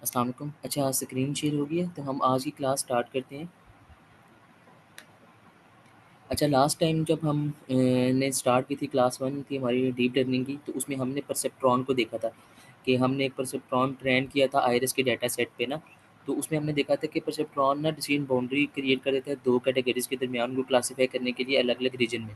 अस्सलाम वालेकुम। अच्छा स्क्रीन शेयर हो गई है, तो हम आज की क्लास स्टार्ट करते हैं। अच्छा लास्ट टाइम जब हम ने स्टार्ट की थी क्लास 1 थी हमारी डीप लर्निंग की, तो उसमें हमने परसेप्ट्रॉन को देखा था कि हमने एक परसेप्ट्रॉन ट्रेन किया था आइरिस के डेटा सेट पे ना। तो उसमें हमने देखा था कि परसेप्ट्रॉन ना डिसीजन बाउंड्री क्रिएट कर देता है 2 कैटेगरीज़ के दरमियान उनको क्लासिफ़ाई करने के लिए अलग-अलग रीजन में।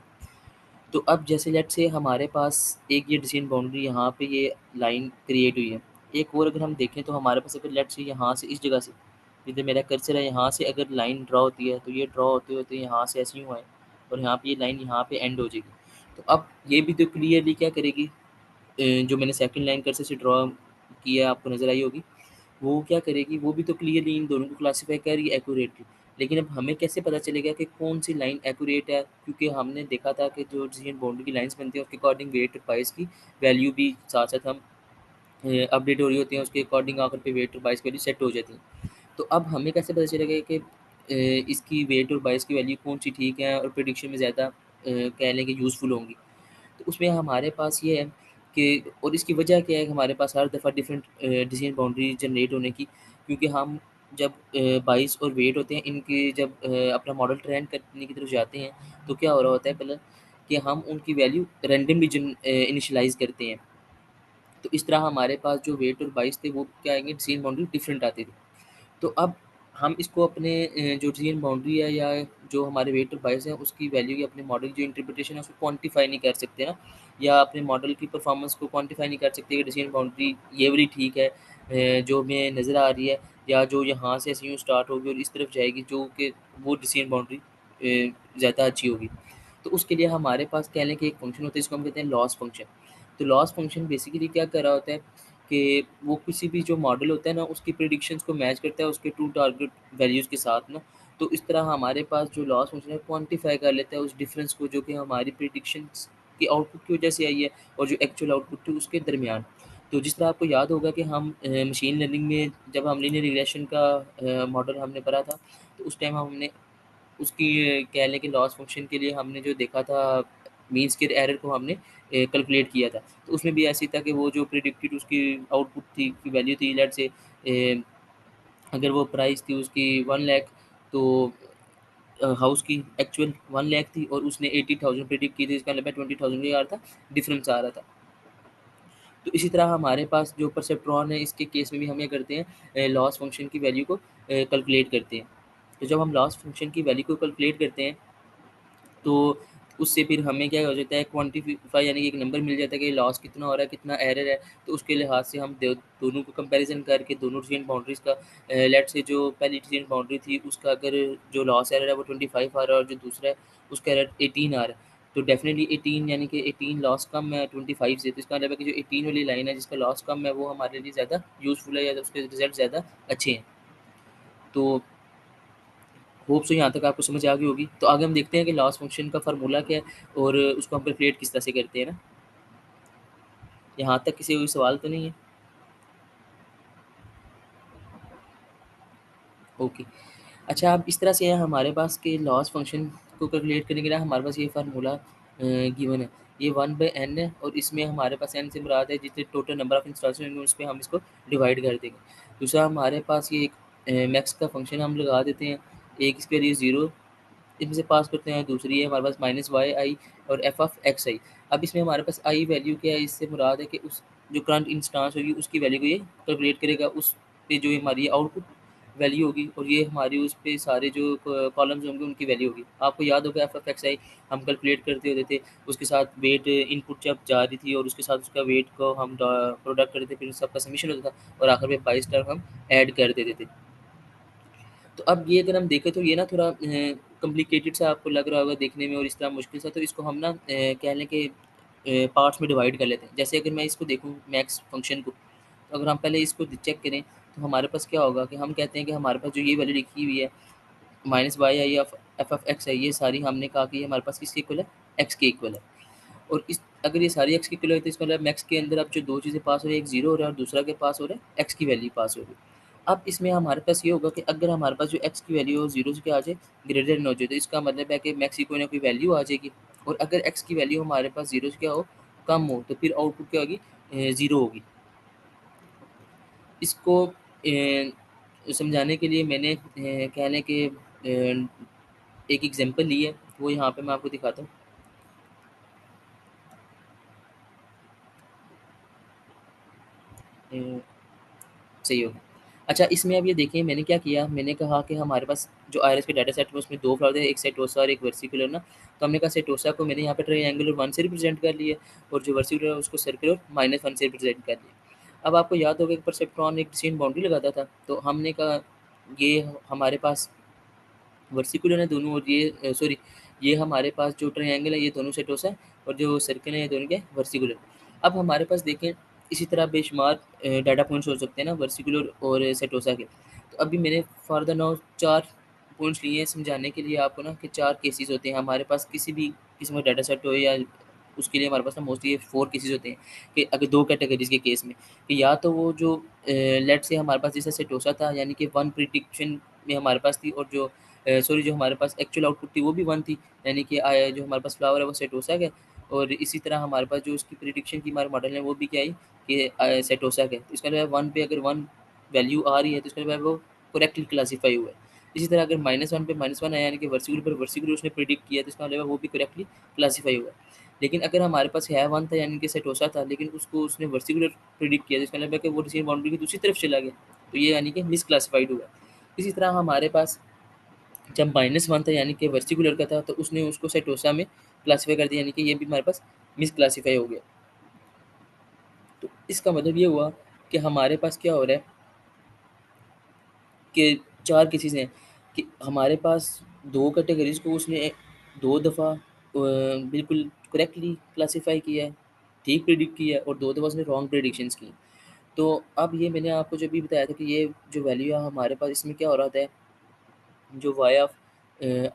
तो अब जैसे लेट्स से हमारे पास एक ये डिसीजन बाउंड्री यहाँ पे ये लाइन क्रिएट हुई है। एक और अगर हम देखें तो हमारे पास अगर लेट्स से यहाँ से इस जगह से जिधर मेरा कर्सर है यहाँ से अगर लाइन ड्रा होती है तो ये ड्रा होते-होते यहाँ से ऐसे यूँ है और यहाँ पे ये लाइन यहाँ पे एंड हो जाएगी। तो अब ये भी तो क्लियरली क्या करेगी जो मैंने सेकंड लाइन कर्सर से ड्रा किया है आपको नज़र आई होगी। वो क्या करेगी, वो भी तो क्लियरली इन दोनों को क्लासिफ़ाई कर रही है एक्यूरेटली। लेकिन अब हमें कैसे पता चलेगा कि कौन-सी लाइन एक्यूरेट है? क्योंकि हमने देखा था कि जो डिसीजन बाउंड्री की लाइन्स बनती हैं, उसके अकॉर्डिंग वेट और बायस की वैल्यू भी साथ-साथ हम अपडेट हो रही होती हैं, उसके अकॉर्डिंग आकर पे वेट और बायस की वैल्यू सेट हो जाती हैं। तो अब हमें कैसे पता चलेगा कि इसकी वेट और बायस की वैल्यू कौन-सी ठीक है और प्रेडिक्शन में ज़्यादा कह लें कि यूज़फुल होंगी? तो उसमें हमारे पास ये है कि और इसकी वजह क्या है कि हमारे पास हर दफ़ा डिफरेंट डिसीजन बाउंड्री जनरेट होने की, क्योंकि हम जब बाइस और वेट होते हैं इनके जब अपना मॉडल ट्रेन करने की तरफ जाते हैं, तो क्या हो रहा होता है पहले कि हम उनकी वैल्यू रैंडमली इनिशियलाइज़ करते हैं। तो इस तरह हमारे पास जो वेट और बाइस थे वो क्या आएँगे डिसीजन बाउंड्री डिफरेंट आती थी। तो अब हम इसको अपने जो डिसीजन बाउंड्री है या जो हमारे वेट और बायस हैं उसकी वैल्यू या अपने मॉडल की जो इंटरप्रिटेशन है उसको क्वांटिफाई नहीं कर सकते ना, या अपने मॉडल की परफॉर्मेंस को क्वांटिफाई नहीं कर सकते कि डिसीजन बाउंड्री ये वाली ठीक है जो हमें नज़र आ रही है, या जो यहाँ से ऐसे यूँ स्टार्ट होगी और इस तरफ जाएगी जो कि वो डिसीजन बाउंड्री ज़्यादा अच्छी होगी। तो उसके लिए हमारे पास कह लें कि एक फ़ंक्शन होता है जिसको हम कहते हैं लॉस फ़ंक्शन। तो लॉस फ़ंक्शन बेसिकली क्या कर रहा होता है कि वो किसी भी जो मॉडल होता है ना उसकी प्रेडिक्शंस को मैच करता है उसके ट्रू टारगेट वैल्यूज़ के साथ ना। तो इस तरह हमारे पास जो लॉस फंक्शन है क्वांटिफाई कर लेता है उस डिफरेंस को जो कि हमारी प्रेडिक्शंस की आउटपुट की वजह से आई है और जो एक्चुअल आउटपुट थी उसके दरमियान। तो जिस तरह आपको याद होगा कि हम मशीन लर्निंग में जब हम लीनियर रिग्रेशन का मॉडल हमने पढ़ा था, तो उस टाइम हमने उसकी कह लें कि लॉस फ़ंक्शन के लिए हमने जो देखा था मीन स्क्वेयर एरर को हमने कैलकुलेट किया था। तो उसमें भी ऐसे ही था कि वो जो प्रेडिक्टेड उसकी आउटपुट थी की वैल्यू थी लेट्स से अगर वो प्राइस थी उसकी 1 लाख, तो हाउस की एक्चुअल 1 लाख थी और उसने 80,000 प्रेडिक्ट की थी, इसका मतलब 20,000 का ये आ रहा था, डिफरेंस आ रहा था। तो इसी तरह हमारे पास जो परसेप्ट्रॉन है इसके केस में भी हम क्या करते हैं लॉस फ़ंक्शन की वैल्यू को कैलकुलेट करते हैं। तो जब हम लॉस फ़ंक्शन की वैल्यू को कैलकुलेट करते हैं तो उससे फिर हमें क्या हो जाता है क्वांटिफ़ाई यानी कि एक नंबर मिल जाता है कि लॉस कितना हो रहा है, कितना एरर है। तो उसके लिहाज से हम दोनों को कंपैरिज़न करके दोनों डिसीजन बाउंड्रीज़ का लेट्स से जो पहली डिसीजन बाउंड्री थी उसका अगर जो लॉस एरर है वो 25 आ रहा है और जो दूसरा है उसका एरर 18 आ रहा है। तो डेफ़िनिटली 18 यानी कि 18 लॉस कम है 25 से, तो इसका मतलब है कि जो 18 वाली लाइन है जिसका लॉस कम है वो हमारे लिए ज़्यादा यूज़फुल है या उसके रिज़ल्ट ज़्यादा अच्छे हैं। तो होप सो यहाँ तक आपको समझ आ गई होगी। तो आगे हम देखते हैं कि लॉस फ़ंक्शन का फ़ॉर्मूला क्या है और उसको हम कैलकुलेट किस तरह से करते हैं ना। यहाँ तक किसी को कोई सवाल तो नहीं है? ओके। अच्छा अब इस तरह से है हमारे पास कि लॉस फ़ंक्शन को कैलकुलेट करने के लिए हमारे पास ये फ़ॉर्मूला गिवन है। ये 1/n है और इसमें हमारे पास n से मुराद है जितने टोटल नंबर ऑफ इंस्टेंसेस होंगे उस पे हम इसको डिवाइड कर देंगे। दूसरा हमारे पास ये एक मैक्स का फ़ंक्शन हम लगा देते हैं। एक इसके लिए 0 इनमें से पास करते हैं, दूसरी है हमारे पास -yi और f ऑफ xi। अब इसमें हमारे पास i वैल्यू क्या है, इससे मुराद है कि उस जो करंट इंस्टेंस होगी उसकी वैल्यू को ये कैलकुलेट करेगा, उस पे जो हमारी आउटपुट वैल्यू होगी और ये हमारी उस पे सारे जो कॉलम्स होंगे उनकी वैल्यू होगी। आपको याद होगा f ऑफ xi हम कैलकुलेट करते होते थे, उसके साथ वेट इनपुट जब जा रही थी और उसके साथ उसका वेट को हम प्रोडक्ट करते थे, फिर सबका समेशन होता था और आखिर में 22 टर्म हम ऐड कर देते थे। तो अब ये अगर हम देखें तो ये ना थोड़ा कॉम्प्लिकेटेड सा आपको लग रहा होगा देखने में और इस तरह मुश्किल सा, तो इसको हम ना कह लें कि पार्ट्स में डिवाइड कर लेते हैं। जैसे अगर मैं इसको देखूँ मैक्स फ़ंक्शन को, तो अगर हम पहले इसको चेक करें तो हमारे पास क्या होगा कि हम कहते हैं कि हमारे पास जो ये वैल्यू लिखी हुई है -yi of f of x है, ये सारी हमने कहा कि ये हमारे पास किसके इक्वल है? x के इक्वल है। और इस अगर ये सारी x की किलो है तो इसका मतलब मैक्स के अंदर अब जो 2 चीज़ें पास हो रही है, एक 0 हो रहा है और दूसरा क्या पास हो रहा है? x की वैल्यू पास हो रही है। अब इसमें हमारे पास ये होगा कि अगर हमारे पास जो x की वैल्यू है वो 0 से क्या आ जाए? ग्रेटर देन हो जाए, तो इसका मतलब है कि मैक्स की कोई ना कोई वैल्यू आ जाएगी और अगर x की वैल्यू हमारे पास 0 से क्या हो? कम हो, तो फिर आउटपुट क्या होगी? 0 होगी। इसको समझाने के लिए मैंने कह लें कि एक एग्ज़ाम्पल ली है, वो यहाँ पे मैं आपको दिखाता हूँ। अ, सही हो गया। अच्छा, इसमें अब ये देखिए मैंने क्या किया, मैंने कहा कि हमारे पास जो आईआरएस के डाटा सेट में उसमें 2 फ्लावर थे, एक सेटोसा और एक वर्सिकुलर ना। तो हमने कहा सेटोसा को मैंने यहाँ पे ट्रायंगुलर 1 से रिप्रेज़ेंट कर लिया और जो वर्सिकुलर है उसको सर्कुलर -1 से रिप्रेज़ेंट कर लिया। अब आपको याद होगा कि परसेप्ट्रॉन एक डिसेंट बाउंड्री लगाता था, तो हमने कहा ये हमारे पास वर्टिकुलर है दोनों, और ये सॉरी, ये हमारे पास जो ट्रायंगल है ये दोनों सेटोसा है और जो सर्कल है ये दोनों क्या है, वर्टिकुलर। अब हमारे पास देखें इसी तरह बेशुमार डाटा पॉइंट्स हो सकते हैं ना वर्टिकुलर और सेटोसा के। तो अभी मैंने फॉर द नाउ 4 पॉइंट्स लिए हैं समझाने के लिए आपको ना, कि 4 केसेस होते हैं हमारे पास किसी भी किस्म का डाटा सेट हो, या उसके लिए हमारे पास ना मोस्टली ये 4 केसेस होते हैं, कि अगर 2 कैटेगरीज़ के केस में, कि या तो वो जो लेट्स से हमारे पास जैसे सेटोसा था, यानी कि 1 प्रिडिक्शन में हमारे पास थी, और जो सॉरी, जो हमारे पास एक्चुअल आउटपुट थी वो भी 1 थी, यानी कि जो हमारे पास फ्लावर है वो सेटोसा का है, और इसी तरह हमारे पास जो उसकी प्रिडिक्शन की हमारे मॉडल है वो भी क्या है कि सेटोसा का है। तो इसका मतलब 1 पे अगर 1 वैल्यू आ रही है तो इसका मतलब वो करेक्टली क्लासिफाई हुआ है। इसी तरह अगर -1 पे -1 आया, यानी कि वर्टिकुलर पर वर्टिकुलर उसने प्रिडिक्ट किया, तो इसका मतलब वो भी करेक्टली क्लासिफाई हुआ है। लेकिन अगर हमारे पास है 1 था, यानी कि सेटोसा था, लेकिन उसको उसने वर्टिकुलर प्रिडिक्ट किया, तो इसका मतलब है कि वो रिसीव बाउंड्री की दूसरी तरफ चला गया, तो ये यानी कि मिसक्लासिफाइड हुआ। इसी तरह हमारे पास जब -1 था, यानी कि वर्टिकुलर का था, तो उसने उसको सेटोसा में क्लासिफ़ाई कर दिया, यानी कि ये भी हमारे पास मिसक्लासिफ़ाई हो गया। तो इसका मतलब ये हुआ कि हमारे पास क्या हो रहा है कि 4 केसेज़ हैं, कि हमारे पास 2 कैटेगरीज़ को उसने 2 दफ़ा बिल्कुल करेक्टली क्लासिफ़ाई किया है, ठीक प्रेडिक्ट किया है, और 2 दफ़ा उसने रॉन्ग प्रेडिक्शंस की। तो अब ये मैंने आपको जो अभी बताया था कि ये जो वैल्यू है हमारे पास, इसमें क्या हो रहा था, जो वाई ऑफ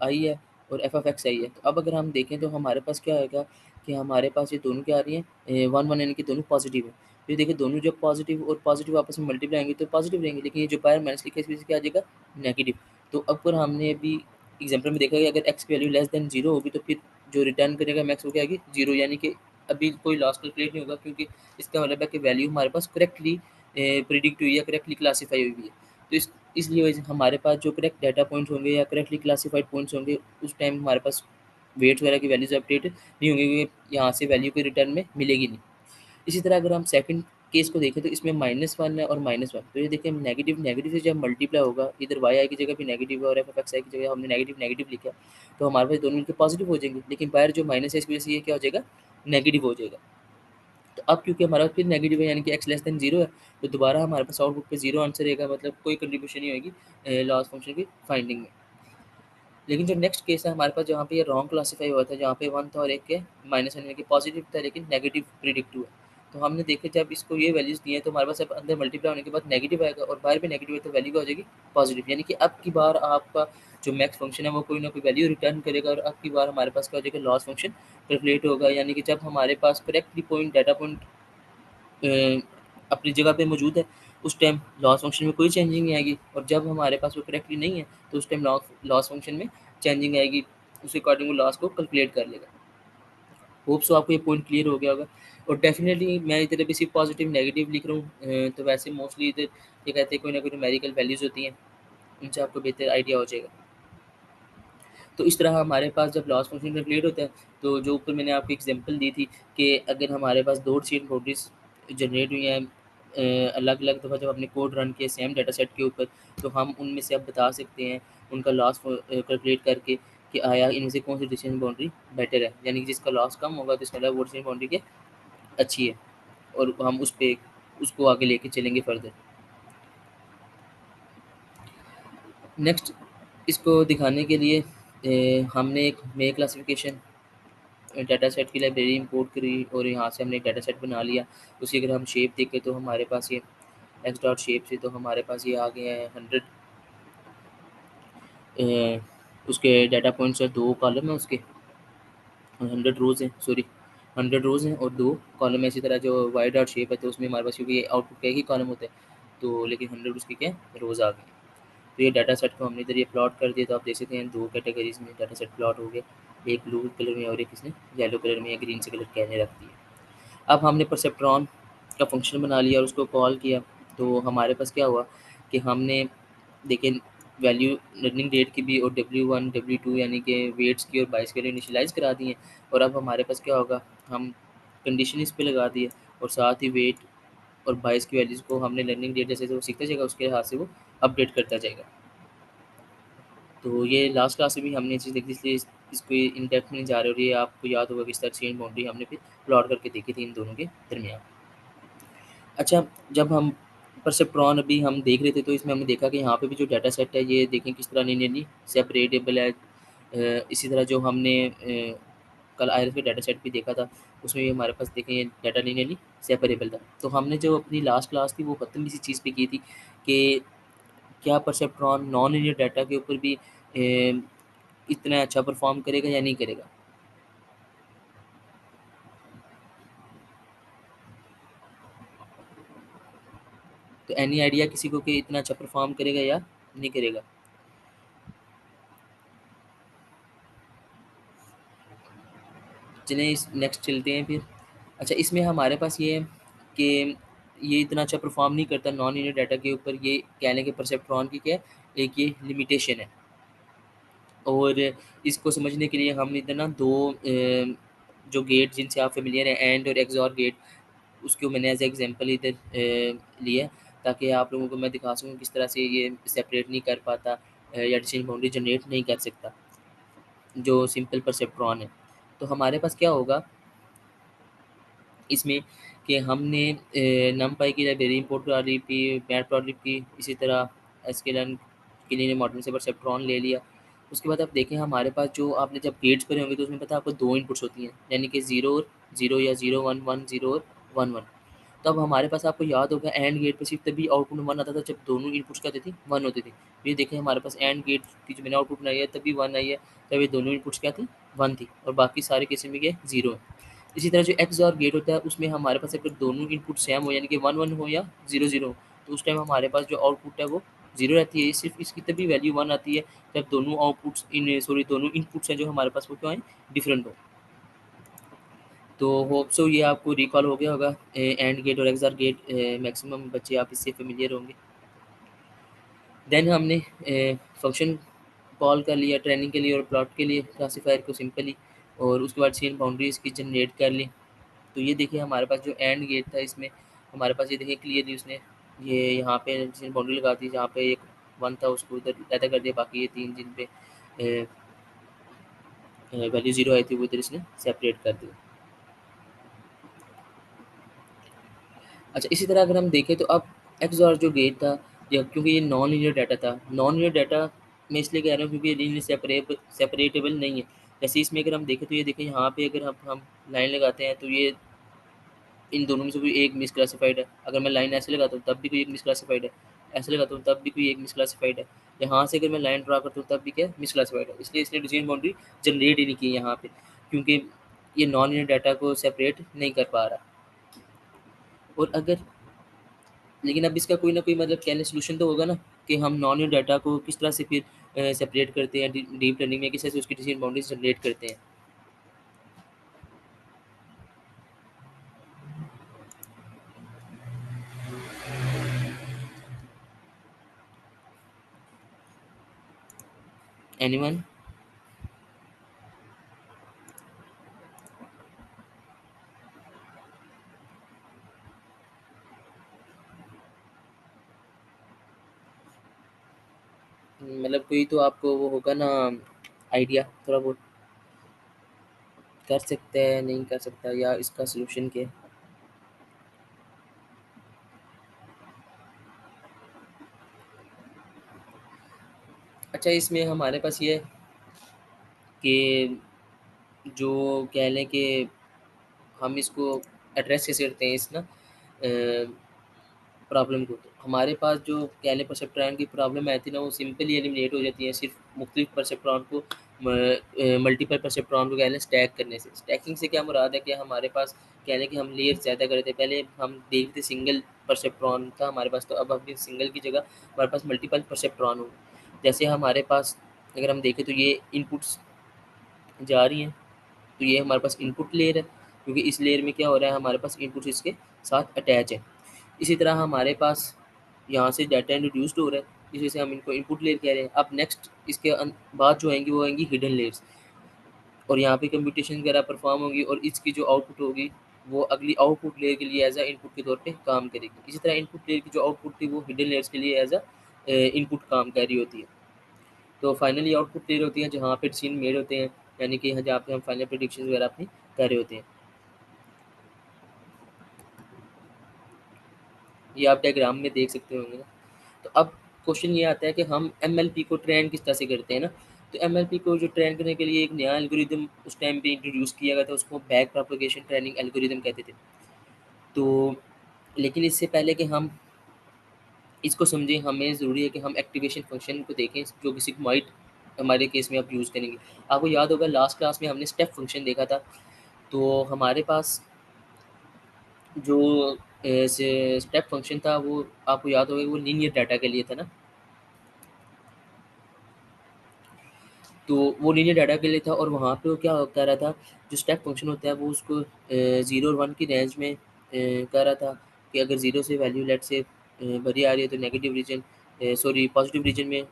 आई है और एफ ऑफ एक्स आई है। तो अब अगर हम देखें तो हमारे पास क्या आएगा, कि हमारे पास ये दोनों क्या आ रही हैं, 1-1, यानी कि दोनों पॉजिटिव है। तो ये देखिए दोनों जब पॉजिटिव और पॉजिटिव आपस में मल्टीप्लाई होंगे तो पॉजिटिव रहेंगे, लेकिन ये जो बाहर माइनस लिखा है इसमें से क्या आ जाएगा, नेगेटिव। तो अब पर हमने अभी एग्जाम्पल में देखा कि अगर एक्स की वैल्यू लेस देन 0 होगी तो फिर जो रिटर्न करेगा मैक्स वो क्या आएगी, 0, यानी कि अभी कोई लॉस कैलकुलेट नहीं होगा, क्योंकि इसका मतलब है कि वैल्यू हमारे पास करेक्टली प्रिडिक्ट हुई है, करेक्टली क्लासीफाई हुई है। तो इसलिए वजह हमारे पास जो करेक्ट डाटा पॉइंट्स होंगे या करेक्टली क्लासिफाइड पॉइंट्स होंगे, उस टाइम हमारे पास वेट्स वगैरह की वैल्यूज़ अपडेट नहीं होंगी, क्योंकि यहाँ से वैल्यू कोई रिटर्न में मिलेगी नहीं। इसी तरह अगर हम सेकंड केस को देखें तो इसमें -1 है और -1, तो ये देखिए नेगेटिव नेगेटिव से जब मल्टीप्लाई होगा, इधर वाई आई की जगह भी नेगेटिव है और एफ ऑफ एक्स आई की जगह हमने नेगेटिव नेगेटिव लिखा है, तो हमारे पास दोनों मिलकर पॉजिटिव हो जाएंगे, लेकिन बाहर जो माइनस है इसकी वजह से ये क्या हो जाएगा, नेगेटिव हो जाएगा। तो अब क्योंकि हमारा फिर नेगेटिव है, यानी कि एक्स लेस देन 0 है, तो दोबारा हमारे पास आउटपुट पे 0 आंसर रहेगा, मतलब कोई कंट्रीब्यूशन नहीं होगी लॉस फंक्शन की फाइंडिंग में। लेकिन जो नेक्स्ट केस है हमारे पास, जहाँ पे ये रॉन्ग क्लासिफाई हुआ था, जहाँ पे 1 था और एक के -1, यानी कि पॉजिटिव था लेकिन नेगेटिव प्रेडिक्ट हुआ। तो हमने देखा जब इसको ये वैल्यूज़ दी हैं तो हमारे पास अब अंदर मल्टीप्लाई होने के बाद नेगेटिव आएगा और बाहर भी नेगेटिव है, तो वैल्यू क्या हो जाएगी, पॉजिटिव। यानी कि अब की बार आपका जो मैक्स फंक्शन है वो कोई ना कोई वैल्यू रिटर्न करेगा, और अब की बार हमारे पास क्या हो जाएगा, लॉस फंक्शन कैलकुलेट होगा, यानी कि जब हमारे पास करेक्टली पॉइंट डाटा पॉइंट अपनी जगह पे मौजूद है, उस टाइम लॉस फंक्शन में कोई चेंजिंग नहीं आएगी, और जब हमारे पास वो करेक्टली नहीं है तो उस टाइम लॉस फंक्शन में चेंजिंग आएगी, उसके अकॉर्डिंग वो लॉस को कैलकुलेट कर लेगा। होप सो आपको ये पॉइंट क्लियर हो गया होगा। और डेफिनिटली मैं इधर अभी सिर्फ पॉजिटिव नेगेटिव लिख रहा हूँ, तो वैसे मोस्टली इधर ये कहते हैं कोई ना कोई न्यूमेरिकल वैल्यूज़ होती हैं, उनसे आपको बेहतर आइडिया हो जाएगा। तो इस तरह हमारे पास जब लॉस फंक्शन कैलकुलेट होता है, तो जो ऊपर मैंने आपको एग्जांपल दी थी, कि अगर हमारे पास 2 चेन बाउंड्रीज़ जनरेट हुई हैं अलग-अलग दफ़ा जब हमने कोड रन किया सेम डेटा सेट के ऊपर, तो हम उनमें से अब बता सकते हैं उनका लॉस कैलकुलेट करके, कि आया इनमें से कौन सी डिसीजन बाउंड्री बेटर है, यानी कि जिसका लॉस कम होगा तो इसका मतलब वो डिसीजन बाउंड्री क्या अच्छी है, और हम उस पे उसको आगे लेके चलेंगे फर्दर। नेक्स्ट इसको दिखाने के लिए हमने एक मे क्लासिफिकेशन डाटा सेट की लाइब्रेरी इंपोर्ट करी, और यहाँ से हमने एक डाटा सेट बना लिया। उसकी अगर हम शेप देखें तो हमारे पास ये एक्स डॉट शेप से तो हमारे पास ये आ गया है 100 उसके डाटा पॉइंट्स है, 2 कॉलम है उसके, और 100 रोज़ हैं, सॉरी 100 रोज़ हैं और 2 कॉलम है। इसी तरह जो वाई डॉट शेप है तो उसमें हमारे पास, क्योंकि आउटपुट का एक ही कॉलम होता है, तो लेकिन 100 उसके क्या है, रोज़ आ गए। तो ये डाटा सेट को हमने इधर ये प्लॉट कर दिया, तो आप देख सकते हैं 2 कैटेगरीज़ में डाटा सेट प्लॉट हो गए, एक ब्लू कलर में और एक इसने येलो कलर में या ग्रीन से कलर कहने रख दिया। अब हमने परसेप्ट्रॉन का फ़ंक्शन बना लिया और उसको कॉल किया, तो हमारे पास क्या हुआ कि हमने देखें वैल्यू लर्निंग डेट की भी और W1 W2 यानी कि वेट्स की और बाइस के लिए इनिशियलाइज़ करा दी हैं। और अब हमारे पास क्या होगा, हम कंडीशन इस पे लगा दी है और साथ ही वेट और बाइस की वैल्यूज़ को हमने लर्निंग डेट जैसे वो सीखता जाएगा उसके हिसाब से वो अपडेट करता जाएगा। तो ये लास्ट क्लास में भी हमने ये चीज़ देखी, इसलिए इसको इन डेप्थ में नहीं जा रहे, और ये आपको याद होगा कि इस तरह चेन बाउंड्री हमने फिर प्लॉट करके देखी थी इन दोनों के दरमियान। अच्छा, जब हम परसेप्ट्रॉन अभी हम देख रहे थे तो इसमें हमने देखा कि यहाँ पे भी जो डाटा सेट है ये देखें किस तरह लीनियरली सेपरेटेबल है। इसी तरह जो हमने कल आयरस के डाटा सेट भी देखा था उसमें भी हमारे पास देखें ये डाटा लीनियरली सेपरेबल था। तो हमने जो अपनी लास्ट क्लास थी वो खत्म इसी चीज़ पे की थी कि क्या परसेप्ट्रॉन नॉन लीनियर डाटा के ऊपर भी इतना अच्छा परफॉर्म करेगा या नहीं करेगा। तो एनी आइडिया किसी को कि इतना अच्छा परफॉर्म करेगा या नहीं करेगा। चलें इस नेक्स्ट चलते हैं फिर। अच्छा, इसमें हमारे पास ये है कि ये इतना अच्छा परफॉर्म नहीं करता नॉन लीनियर डाटा के ऊपर, ये कह लें कि परसेप्ट्रॉन की क्या है, एक ये लिमिटेशन है। और इसको समझने के लिए हम इधर ना दो जो गेट जिनसे आप फेमिलियर हैं, एंड और एक्सॉर गेट, उसको मैंने एज एग्जांपल इधर लिया है, ताकि आप लोगों को मैं दिखा सकूँ किस तरह से ये सेपरेट नहीं कर पाता या डिसीजन बाउंड्री जनरेट नहीं कर सकता जो सिंपल परसेप्ट्रॉन है। तो हमारे पास क्या होगा इसमें कि हमने नमपाई की लाइब्रेरी इंपोर्ट करा ली थी, मैटप्लॉटलिब की, इसी तरह एसकेएलएन के लिए मॉडल से परसेप्ट्रॉन ले लिया। उसके बाद आप देखें हमारे पास जो आपने जब गेट्स करे होंगे तो उसमें पता है आपको 2 इनपुट्स होती हैं, यानी कि 0 और 0 या 0 1 1 0 और 1 1। तब हमारे पास आपको याद होगा एंड गेट पे सिर्फ तभी आउटपुट 1 आता था जब दोनों इनपुट्स क्या होती थी 1 होती थी। ये देखें हमारे पास एंड गेट की जो मैंने आउटपुट बनाई है तभी 1 आई है जब ये दोनों इनपुट्स क्या थी 1 थी, और बाकी सारे केसेस में क्या 0 है। इसी तरह जो XOR गेट होता है उसमें हमारे पास अगर दोनों इनपुट सेम हो यानी कि 1 1 हो या 0 0 हो, तो उस टाइम हमारे पास जो आउटपुट है वो 0 रहती है। सिर्फ इसकी तभी वैल्यू 1 आती है जब दोनों आउटपुट्स इन सॉरी दोनों इनपुट्स हैं जो हमारे पास वो क्या हैं, डिफरेंट हो। तो होप सो ये आपको रिकॉल हो गया होगा एंड गेट और एक्सआर गेट, मैक्सिमम बच्चे आप इससे फेमिलियर होंगे। देन हमने फंक्शन कॉल कर लिया ट्रेनिंग के लिए और प्लॉट के लिए क्लासीफायर को सिंपली, और उसके बाद सीन बाउंड्रीज की जनरेट कर ली। तो ये देखिए हमारे पास जो एंड गेट था इसमें हमारे पास ये देखिए क्लियरली उसने ये यहाँ पे सीन बाउंड्री लगा दी, जहाँ पे एक 1 था उसको उधर पैदा कर दिया, बाकी ये 3 जिन पे वैल्यू 0 आई थी वो इधर इसने सेपरेट कर दिया। अच्छा, इसी तरह अगर हम देखें तो अब एक्सऑर जो गेट था, या क्योंकि ये नॉन लीनियर डाटा था, नॉन लीनियर डाटा मैं इसलिए कह रहा हूँ क्योंकि ये लीनियर सेपरेटेबल नहीं है। जैसे इसमें अगर हम देखें तो ये देखें यहाँ पे अगर हम लाइन लगाते हैं तो ये इन दोनों में से कोई एक मिसक्लासिफाइड है। अगर मैं लाइन ऐसे लगाता हूँ तब भी कोई एक मिसक्लासिफाइड है, ऐसे लगाता हूँ तब भी कोई एक मिसक्लासिफाइड है। यहाँ से अगर मैं लाइन ड्रा करता हूँ तब भी क्या है, मिसक्लासिफाइड है। इसलिए इसने डिसीजन बाउंड्री जनरेट ही नहीं की यहाँ पे, क्योंकि ये नॉन लीनियर डाटा को सेपरेट नहीं कर पा रहा। और अगर लेकिन अब इसका कोई ना कोई मतलब कहने सॉल्यूशन तो होगा ना, कि हम नॉन यूज़ डाटा को किस तरह से फिर सेपरेट करते हैं डीप लर्निंग में, किस तरह से उसकी डिसीजन बाउंड्रीज जनरेट करते हैं। एनीवन? मतलब कोई तो आपको वो होगा ना आइडिया थोड़ा बहुत, कर सकता है नहीं कर सकता या इसका सॉल्यूशन क्या है? अच्छा, इसमें हमारे पास ये है कि जो कह लें कि हम इसको एड्रेस कैसे करते हैं इस ना प्रॉब्लम को। तो हमारे पास जो कैले परसेप्ट्रॉन की प्रॉब्लम आई थी ना वो सिंपली एलिमिनेट हो जाती है सिर्फ मुख्तलिफ परसेप्ट्रॉन को मल्टीपल परसेप्ट्रॉन को कह लें स्टैक करने से। स्टैकिंग से क्या मुराद है कि हमारे पास कह लें कि हम लेयर ज़्यादा कर रहे थे, पहले हम देखते सिंगल परसेप्ट्रॉन था हमारे पास, तो अब अपनी सिंगल की जगह हमारे पास मल्टीपल परसेप्ट्रॉन हो। जैसे हमारे पास अगर हम देखें तो ये इनपुट्स जा रही हैं, तो ये हमारे पास इनपुट लेयर है, क्योंकि इस लेयर में क्या हो रहा है हमारे पास इनपुट इसके साथ अटैच है। इसी तरह हमारे पास यहाँ से डाटा इंट्रोड्यूस्ड हो रहा है, जिस वजह से हम इनको इनपुट लेयर कह रहे हैं। अब नेक्स्ट इसके बाद जो आएँगी वो आएँगी हिडन लेयर्स, और यहाँ पे कंप्यूटेशन वगैरह परफॉर्म होगी और इसकी जो आउटपुट होगी वो अगली आउटपुट लेयर के लिए एज अ इनपुट के तौर पे काम करेगी। इसी तरह इनपुट लेयर की जो आउटपुट थी वो हिडन लेयर्स के लिए एज अ इनपुट काम कर रही होती है। तो फाइनली आउटपुट लेयर होती है जहाँ पे डिसीजन मेड होते हैं, यानी कि जहाँ पे हम फाइनल प्रेडिक्शन वगैरह अपनी कर रहे होते हैं। ये आप डायग्राम में देख सकते होंगे ना। तो अब क्वेश्चन ये आता है कि हम एमएलपी को ट्रेन किस तरह से करते हैं ना। तो एमएलपी को जो ट्रेन करने के लिए एक नया एल्गोरिदम उस टाइम पे इंट्रोड्यूस किया गया था, उसको बैक प्रोपगेशन ट्रेनिंग एल्गोरिदम कहते थे। तो लेकिन इससे पहले कि हम इसको समझें, हमें ज़रूरी है कि हम एक्टिवेशन फंक्शन को देखें जो कि सिग्मॉइड हमारे केस में आप यूज़ करेंगे। आपको याद होगा लास्ट क्लास में हमने स्टेप फंक्शन देखा था। तो हमारे पास जो स्टेप फंक्शन था वो आपको याद होगा वो लीनियर डाटा के लिए था ना। तो वो लीनियर डाटा के लिए था और वहाँ पे वो क्या कह रहा था, जो स्टेप फंक्शन होता है वो उसको 0 और 1 की रेंज में कह रहा था कि अगर 0 से वैल्यू लेट से बड़ी आ रही है तो negative reason, sorry positive reason में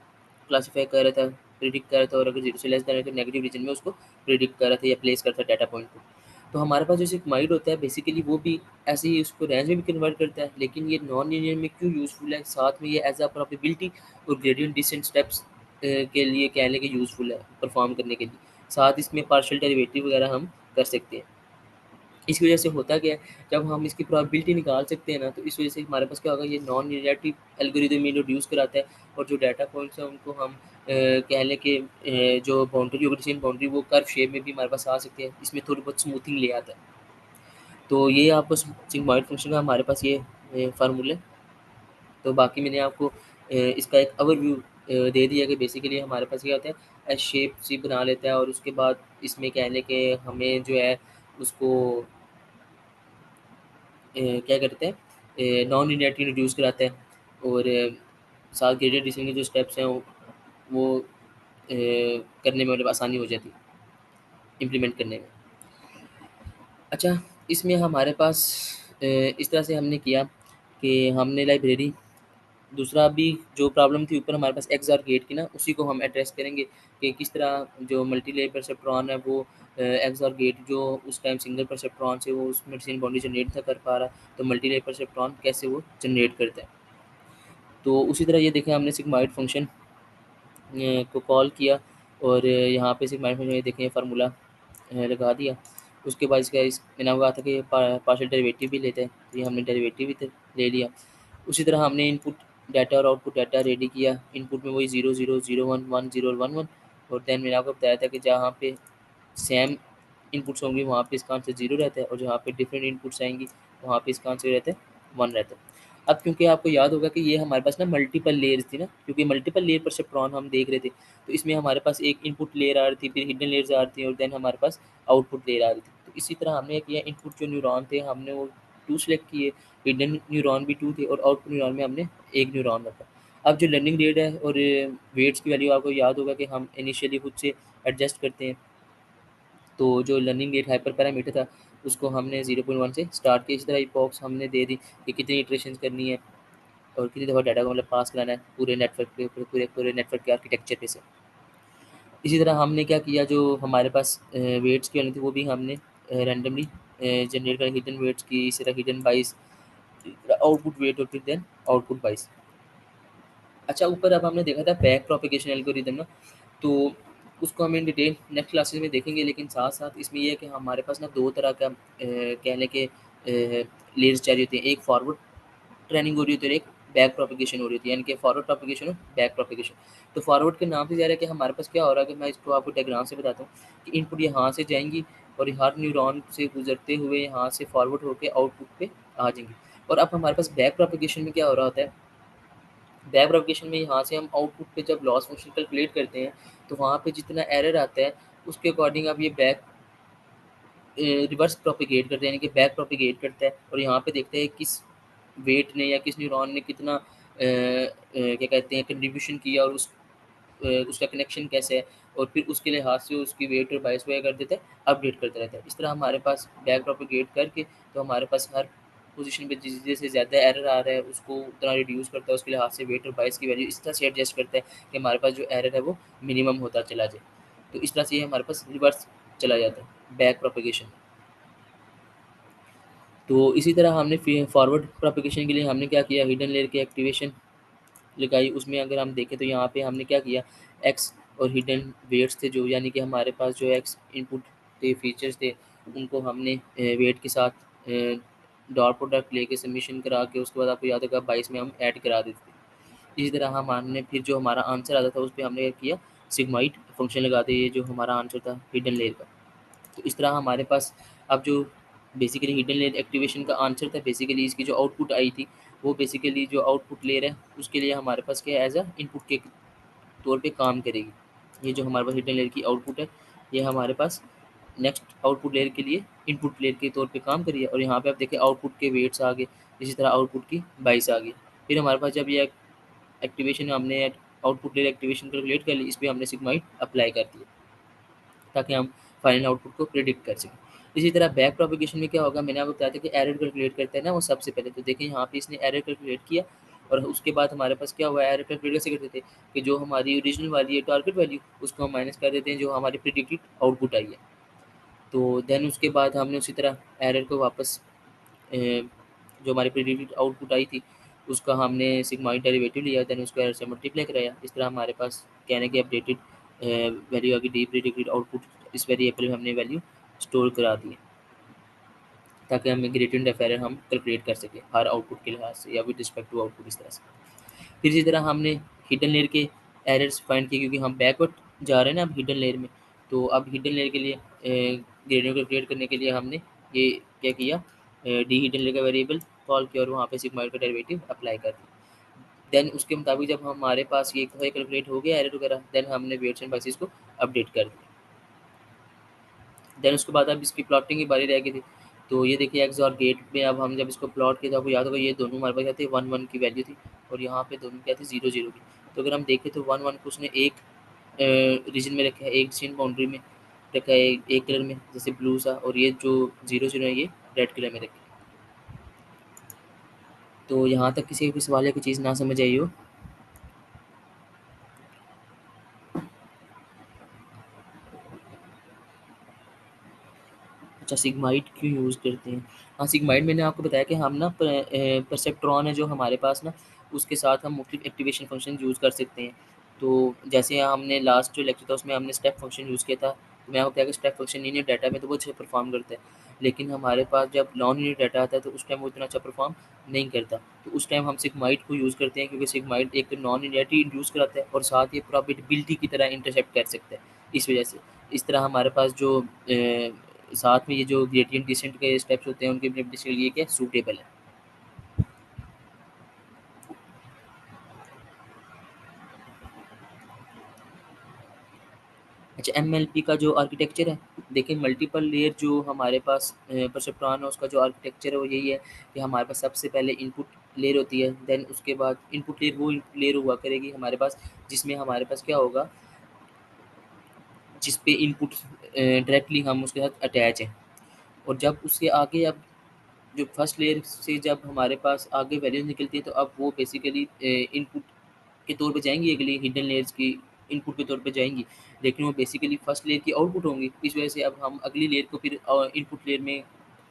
क्लासिफाई कर रहा था, प्रिडिक्ट कर रहा था, और अगर 0 से लेस देन है तो नेगेटिव रीजन में उसको प्रिडिक्ट कर रहा था या प्लेस करता था डाटा पॉइंट को। तो हमारे पास जैसे एक माइंड होता है बेसिकली वो भी ऐसे ही उसको रेंज में भी कन्वर्ट करता है, लेकिन ये नॉन लीनियर में क्यों यूज़फुल है, साथ में ये एज अ प्रोबेबिलिटी और ग्रेडियंट डिसेंट स्टेप्स के लिए कहने के यूज़फुल है परफॉर्म करने के लिए। साथ इसमें पार्शियल डेरिवेटिव वगैरह हम कर सकते हैं। इसकी वजह से होता क्या है, जब हम इसकी प्रोबेबिलिटी निकाल सकते हैं ना, तो इस वजह से हमारे पास क्या होगा, ये नॉन लीनियरिटी एल्गोरिदम इंट्रोड्यूस कराता है और जो डाटा पॉइंट्स हैं उनको हम कह लें कि जो बाउंड्री होगी डिसीजन बाउंड्री वो कर्व शेप में भी हमारे पास आ सकती है। इसमें थोड़ी बहुत स्मूथिंग ले आता है। तो ये आपको सिग्मॉइड फंक्शन का हमारे पास ये फार्मूला। तो बाकी मैंने आपको इसका एक ओवरव्यू दे दिया कि बेसिकली हमारे पास क्या होता है, शेप सी बना लेता है और उसके बाद इसमें कह लें कि हमें जो है उसको क्या करते हैं, नॉन लीनियरिटी रिड्यूस कराते हैं, और साथ ग्रेडियंट डिसेंट के जो स्टेप्स हैं वो करने में मतलब आसानी हो जाती है इम्प्लीमेंट करने में। अच्छा, इसमें हमारे पास इस तरह से हमने किया कि हमने लाइब्रेरी, दूसरा भी जो प्रॉब्लम थी ऊपर हमारे पास एक्स और गेट की ना, उसी को हम एड्रेस करेंगे कि किस तरह जो मल्टीलेयर परसेप्ट्रॉन है वो एक्स और गेट जो उस टाइम सिंगल परसेप्ट्रॉन से वो उसमें डिसीजन बाउंड्री जनरेट था कर पा रहा, तो मल्टीलेयर परसेप्ट्रॉन कैसे वो जनरेट करता है। तो उसी तरह ये देखें हमने सिग्मॉइड फंक्शन को कॉल किया और यहाँ पे सिग्मॉइड फंक्शन ये देखें फार्मूला लगा दिया। उसके बाद इसका मैंने आपको कहा था कि पार्शियल डेरिवेटिव भी लेते हैं, तो ये हमने डेरिवेटिव भी ले लिया। उसी तरह हमने इनपुट डाटा और आउटपुट डाटा रेडी किया। इनपुट में वही 0 0 0 1 1 0 और 1 1, और देन मैंने आपको बताया था कि जहाँ पे सेम इनपुट्स होंगे वहाँ पे इसका आंसर 0 रहता है, और जहाँ पे डिफरेंट इनपुट्स आएँगी वहाँ पे इसका आंसर रहता है 1 रहता है। अब क्योंकि आपको याद होगा कि ये हमारे पास ना मल्टीपल लेयर्स थी ना, क्योंकि मल्टीपल लेयर परसेप्ट्रॉन हम देख रहे थे, तो इसमें हमारे पास एक इनपुट लेयर आ रही थी, फिर हिडन लेयर्स आ रही थी और देन हमारे पास आउटपुट लेयर आ रही थी। तो इसी तरह हमने किया, इनपुट जो न्यूरॉन थे हमने वो 2 सेलेक्ट किए, हिडन न्यूरॉन भी 2 थे और आउटपुट न्यूरॉन में हमने 1 न्यूरॉन रखा। अब जो लर्निंग रेट है और वेट्स की वैल्यू आपको याद होगा कि हम इनिशियली खुद से एडजस्ट करते हैं। तो जो लर्निंग रेट हाइपर पैरामीटर था उसको हमने 0.1 से स्टार्ट किया। इसी तरह इपॉक्स हमने दे दी कि कितनी इटरेशंस करनी है और कितनी दफ़ा डाटा को मतलब पास कराना है पूरे नेटवर्क पे, पूरे नेटवर्क के आर्किटेक्चर पे से। इसी तरह हमने क्या किया, जो हमारे पास वेट्स की वाली थी वो भी हमने रैंडमली जनरेट करा, हिडन वेट्स की, इसी तरह हिडन बाइस, आउटपुट वेट और फिर देन आउटपुट बाइस। अच्छा, ऊपर अब हमने देखा था बैक प्रोपेगेशन एल्गोरिदम ना, तो उसको हम इन डिटेल नेक्स्ट क्लासेस में देखेंगे, लेकिन साथ-साथ इसमें ये है कि हमारे पास ना 2 तरह का कह लें कि लेयर्स चाहिए होती हैं। एक फॉरवर्ड ट्रेनिंग हो रही होती है और एक बैक प्रोपेगेशन हो रही होती है, यानी कि फॉरवर्ड प्रोपेगेशन और बैक प्रोपेगेशन। तो फॉरवर्ड के नाम से ज़ाहिर है कि हमारे पास क्या हो रहा है, कि मैं इसको आपको डायग्राम से बताता हूँ कि इनपुट यहाँ से जाएँगी और हर न्यूरॉन से गुज़रते हुए यहाँ से फॉरवर्ड होके आउटपुट पे आ जाएँगी। और अब हमारे पास बैक प्रोपेगेशन में क्या हो रहा होता है, बैक प्रोपगेशन में यहाँ से हम आउटपुट पे जब लॉस फंक्शन कैलकुलेट करते हैं, तो वहाँ पे जितना एरर आता है उसके अकॉर्डिंग अब ये बैक रिवर्स प्रोपेगेट करते हैं, यानी कि बैक प्रोपेगेट करता है और यहाँ पे देखते हैं किस वेट ने या किस न्यूरॉन ने कितना क्या कहते हैं कंट्रीब्यूशन किया और उसका कनेक्शन कैसे है, और फिर उसके लिहाज से उसकी वेट और बायस वगैरह कर देता है, अपडेट करता रहता है। इस तरह हमारे पास बैक प्रोपेगेट करके तो हमारे पास हर पोजीशन पे जैसे ज़्यादा एरर आ रहा है उसको उतना रिड्यूस करता है, उसके लिहाज से वेट और बाइस की वैल्यू इस तरह से एडजस्ट करता है कि हमारे पास जो एरर है वो मिनिमम होता चला जाए। तो इस तरह से ये हमारे पास रिवर्स चला जाता है बैक प्रोपेगेशन। तो इसी तरह हमने फॉरवर्ड प्रोपेगेशन के लिए हमने क्या किया, हिडन लेयर की एक्टिवेशन लगाई। उसमें अगर हम देखें तो यहाँ पे हमने क्या किया, एक्स और हिडन वेट्स थे जो, यानी कि हमारे पास जो एक्स इनपुट थे, फीचर्स थे, उनको हमने वेट के साथ डॉट प्रोडक्ट लेके सबमिशन करा के उसके बाद आपको याद होगा 22 में हम ऐड करा देते थे। इसी तरह हमने फिर जो हमारा आंसर आता था उस पे हमने क्या किया, सिग्माइड फंक्शन लगाते, ये जो हमारा आंसर था हिडन लेयर का। तो इस तरह हमारे पास अब जो बेसिकली हिडन लेयर एक्टिवेशन का आंसर था, बेसिकली इसकी जो आउटपुट आई थी वो बेसिकली जो आउटपुट लेयर है उसके लिए हमारे पास क्या एज अ इनपुट के तौर पे काम करेगी। ये जो हमारे पास हिडन लेयर की आउटपुट है ये हमारे पास नेक्स्ट आउटपुट लेयर के लिए इनपुट लेयर के तौर पे काम करिए। और यहाँ पे आप देखिए आउटपुट के वेट्स आ गए, इसी तरह आउटपुट की बाइस आ गई। फिर हमारे पास जब ये एक्टिवेशन हमने आउटपुट लेयर एक्टिवेशन कैलकुलेट कर ली, इस पर हमने सिग्माइड अप्लाई कर दिया ताकि हम फाइनल आउटपुट को प्रिडिक्ट कर सकें। इसी तरह बैक प्रोपेगेशन में क्या होगा, मैंने आपको बताया था कि एरर कैलकुलेट करते हैं ना वो सबसे पहले। तो देखिए यहाँ पे इसने एरर कैलकुलेट किया और उसके बाद हमारे पास क्या हुआ, एरर कैलकुलेट कैसे करते थे कि जो हमारी ओरिजिनल वाली है टारगेट वैल्यू उसको हम माइनस कर देते हैं जो हमारी प्रिडिक्टेड आउटपुट आई है। तो देन उसके बाद हमने उसी तरह एरर को वापस जो हमारी प्रिडिक्टेड आउटपुट आई थी उसका हमने सिग्माइड डेरिवेटिव लिया, देन उसको एरर से मल्टीप्लाई कराया। इस तरह हमारे पास कहने के अपडेटेड वैल्यू आ गई, डी प्रिडिक्टेड आउटपुट इस वेरिएबल में हमने वैल्यू स्टोर करा दी है ताकि हमें ग्रेडिएंट ऑफ एरर हम कैलकुलेट कर सकें हर आउटपुट के लिहाज से या विद रिस्पेक्ट टू आउटपुट इस तरह से। फिर इसी तरह हमने हिडन लेयर के एरर्स फाइंड किए क्योंकि हम बैकवर्ड जा रहे हैं ना अब हिडन लेयर में। तो अब हिडन लेयर के लिए ग्रेडियंट को क्रिएट करने के लिए हमने ये क्या किया, डी हिडन लेयर का वेरिएबल कॉल किया और वहाँ पे सिग्माइड का डेरिवेटिव अप्लाई कर दिया। देन उसके मुताबिक जब हमारे पास ये कैलकुलेट हो गया एरर वगैरह, देन हमने वेट्स एंड बाइसेस को अपडेट कर दिया। देन उसके बाद अब इसकी प्लॉटिंग की बारी रह गई थी। तो ये देखिए एक्स और गेट में अब हम जब इसको प्लॉट किया तो आपको याद होगा ये दोनों हमारे पास क्या थे, 1 1 की वैल्यू थी और यहाँ पे दोनों क्या थे, 0 0 की। तो अगर हम देखें तो 1 1 को उसने एक रीजन में रखा है, एक सीन बाउंड्री में रखा है, एक कलर में जैसे ब्लू सा, और ये जो 0 0 है ये रेड कलर में रखा है। तो यहाँ तक किसी भी सवाल या कोई चीज़ ना समझ आई हो। अच्छा, सिग्माइड क्यों यूज़ करते हैं? हाँ, सिग्माइड मैंने आपको बताया कि हम ना परसेप्ट्रॉन है जो हमारे पास ना उसके साथ हम मुख्तलिफ एक्टिवेशन फंक्शन यूज़ कर सकते हैं। तो जैसे हमने लास्ट जो लेक्चर था उसमें हमने स्टेप फंक्शन यूज़ किया था। तो मैं आपको बताया कि स्टेप फंक्शन लीनियर डाटा में तो वो अच्छा परफॉर्म करता है, लेकिन हमारे पास जब नॉन लीनियर डाटा आता है तो उस टाइम वो इतना अच्छा परफॉर्म नहीं करता। तो उस टाइम हम सिग्माइड को यूज़ करते हैं क्योंकि सिग्माइड एक तो नॉन लीनियरिटी इंड्यूस कराता है और साथ ही प्रोबेबिलिटी की तरह इंटरसेप्ट कर सकता है। इस वजह से इस तरह हमारे पास जो साथ में ये जो ग्रेडिएंट डिसेंट के स्टेप्स होते हैं उनके इम्प्लीमेंटेशन के लिए क्या सूटेबल है। अच्छा, एमएलपी का जो आर्किटेक्चर है, देखिए मल्टीपल लेयर जो हमारे पास परसेप्ट्रॉन है उसका जो आर्किटेक्चर है वो यही है कि हमारे पास सबसे पहले इनपुट लेयर होती है, देन उसके बाद इनपुट लेयर वो लेयर हुआ करेगी हमारे पास जिसमें हमारे पास क्या होगा, जिस पे इनपुट डायरेक्टली हम उसके साथ अटैच हैं। और जब उसके आगे अब जो फर्स्ट लेयर से जब हमारे पास आगे वैल्यूज निकलती है तो अब वो बेसिकली इनपुट के तौर पे जाएँगी, अगली हिडन लेयर्स की इनपुट के तौर पे जाएँगी, लेकिन वो बेसिकली फर्स्ट लेयर की आउटपुट होंगी। इस वजह से अब हम अगली लेयर को फिर इनपुट लेयर में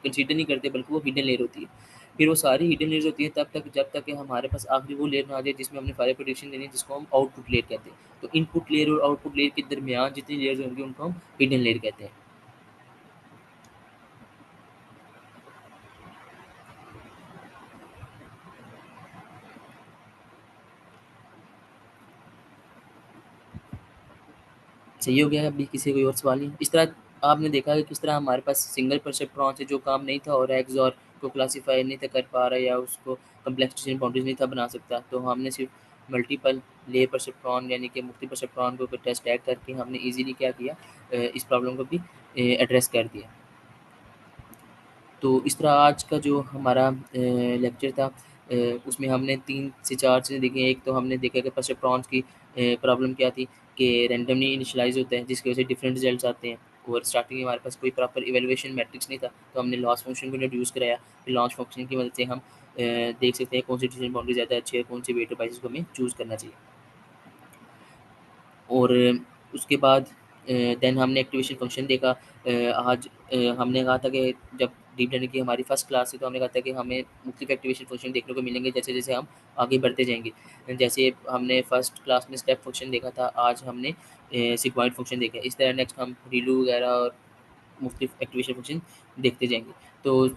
कंसीडर नहीं करते बल्कि वो हिडन लेयर होती है। फिर वो सारी हिडन लेयर्स होती हैं तब तक जब तक कि हमारे पास आखिरी वो लेयर ना आ जाए जिसमें हमने फायर प्रेडिक्शन देनी है जिसको हम आउटपुट लेयर कहते हैं। तो इनपुट लेयर और आउटपुट लेयर के दरमियान जितनी लेयर्स होंगी उनको हम हिडन लेयर कहते हैं। सही हो गया, अभी किसी कोई और सवाल नहीं? इस तरह आपने देखा कि किस तरह हमारे पास सिंगल परसेप्ट्रॉन से जो काम नहीं था और एक्सऑर को क्लासिफाई नहीं था कर पा रहा या उसको कॉम्प्लेक्सिटी बाउंड्रीज नहीं था बना सकता, तो हमने सिर्फ मल्टीपल लेयर परसेप्ट्रॉन यानी कि मुख्तलिफ परसेप्ट्रॉन को टेस्ट टैग करके हमने इजीली क्या किया, इस प्रॉब्लम को भी एड्रेस कर दिया। तो इस तरह आज का जो हमारा लेक्चर था उसमें हमने 3 से 4 चीज़ें देखी हैं। एक तो हमने देखा कि परसेप्ट्रॉन्स की प्रॉब्लम क्या थी कि रैंडमली इनिशियलाइज़ होता है जिसकी वजह से डिफरेंट रिजल्ट्स आते हैं। और स्टार्टिंग में हमारे पास कोई प्रॉपर इवैल्यूएशन मैट्रिक्स नहीं था, तो हमने लॉस फंक्शन को इंट्रोड्यूस कराया। फिर लॉस फंक्शन की मदद से हम देख सकते हैं कौन सी डिसीजन बाउंड्री ज़्यादा अच्छी है, कौन सी वेट बाइसेस को हमें चूज़ करना चाहिए। और उसके बाद देन हमने एक्टिवेशन फ़ंक्शन देखा। आज हमने कहा था कि जब डीप लर्निंग की हमारी फर्स्ट क्लास थी, तो हमने कहा था कि हमें मुख्तलिफ एक्टिवेशन फ़ंक्शन देखने को मिलेंगे जैसे-जैसे हम आगे बढ़ते जाएँगे। जैसे हमने फर्स्ट क्लास में स्टेप फ़ंक्शन देखा था, आज हमने सिग्मॉइड फ़ंक्शन देखा है। इस तरह नेक्स्ट हम रिलू वगैरह और मुख्तलिफ एक्टिवेशन फ़ंक्शन देखते जाएँगे। तो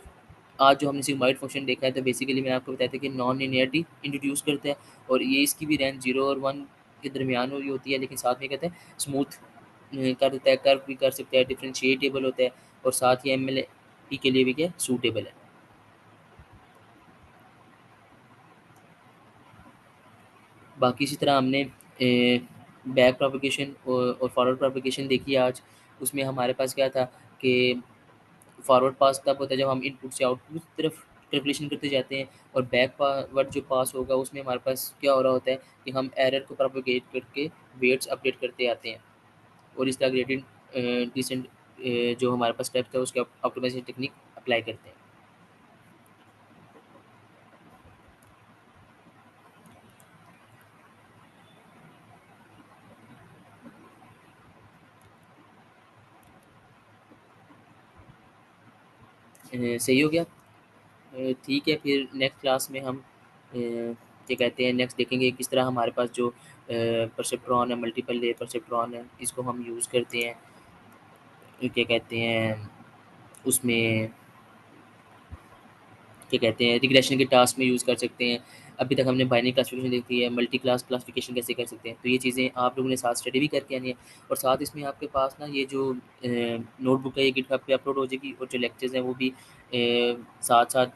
आज जो हमने सिग्मॉइड फ़ंक्शन देखा है, तो बेसिकली मैंने आपको बताया था कि नॉन लिनियरिटी इंट्रोड्यूस करता है, और ये इसकी भी रेंज 0 और 1 के दरमियान हुई होती है, लेकिन साथ में कहते हैं स्मूथ कर देता है, कर्व भी कर सकता है, डिफरेंशिएटेबल होता है, और साथ ही एमएलपी के लिए भी क्या सूटेबल है। बाकी इसी तरह हमने बैक प्रोपगेशन और फॉरवर्ड प्रोपगेशन देखी है आज। उसमें हमारे पास क्या था कि फॉरवर्ड पास तब होता है जब हम इनपुट से आउटपुट की तरफ कैलकुलेशन करते जाते हैं, और बैकवर्ड जो पास होगा उसमें हमारे पास क्या हो रहा होता है कि हम एरर को प्रोपगेट करके वेट्स अपडेट करते आते हैं, और इस तरह ग्रेडिएंट डिसेंट जो हमारे पास स्टेप था उसके ऑप्टिमाइजेशन टेक्निक अप्लाई करते हैं। सही हो गया। ठीक है, फिर नेक्स्ट क्लास में हम क्या कहते हैं नेक्स्ट देखेंगे किस तरह हमारे पास जो परसेप्ट्रॉन है, मल्टीपल लेयर परसेप्ट्रॉन है, इसको हम यूज़ करते हैं क्या कहते हैं उसमें क्या कहते हैं रिग्रेशन के टास्क में यूज़ कर सकते हैं। अभी तक हमने बाइनरी क्लासिफिकेशन देखी है, मल्टी क्लास क्लासिफिकेशन कैसे कर सकते हैं, तो ये चीज़ें आप लोगों ने साथ स्टडी भी करके आनी है। और साथ इसमें आपके पास ना ये जो नोटबुक है ये गिटहब पे अपलोड हो जाएगी, और जो लेक्चर्स हैं वो भी साथ-साथ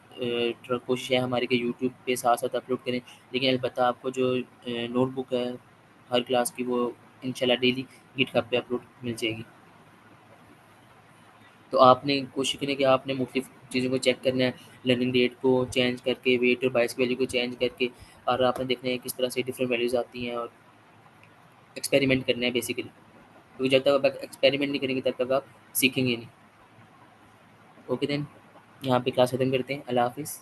कोशिश है हमारी कि यूट्यूब पे साथ-साथ अपलोड करें। लेकिन अलबत्ता आपको जो नोटबुक है हर क्लास की वो इंशाल्लाह डेली गिटहब पे अपलोड मिल जाएगी। तो आपने कोशिश करें कि आपने मुख्तलिफ़ चीज़ों को चेक करना है, लर्निंग रेट को चेंज करके, वेट और बायस वैल्यू को चेंज करके, और आपने देखना है किस तरह से डिफरेंट वैल्यूज़ आती हैं, और एक्सपेरिमेंट करना है बेसिकली। क्योंकि जब तक आप एक्सपेरिमेंट नहीं करेंगे तब तक आप सीखेंगे नहीं। ओके देन, यहाँ पे क्लास खत्म करते हैं। अल्लाह हाफ़िज़।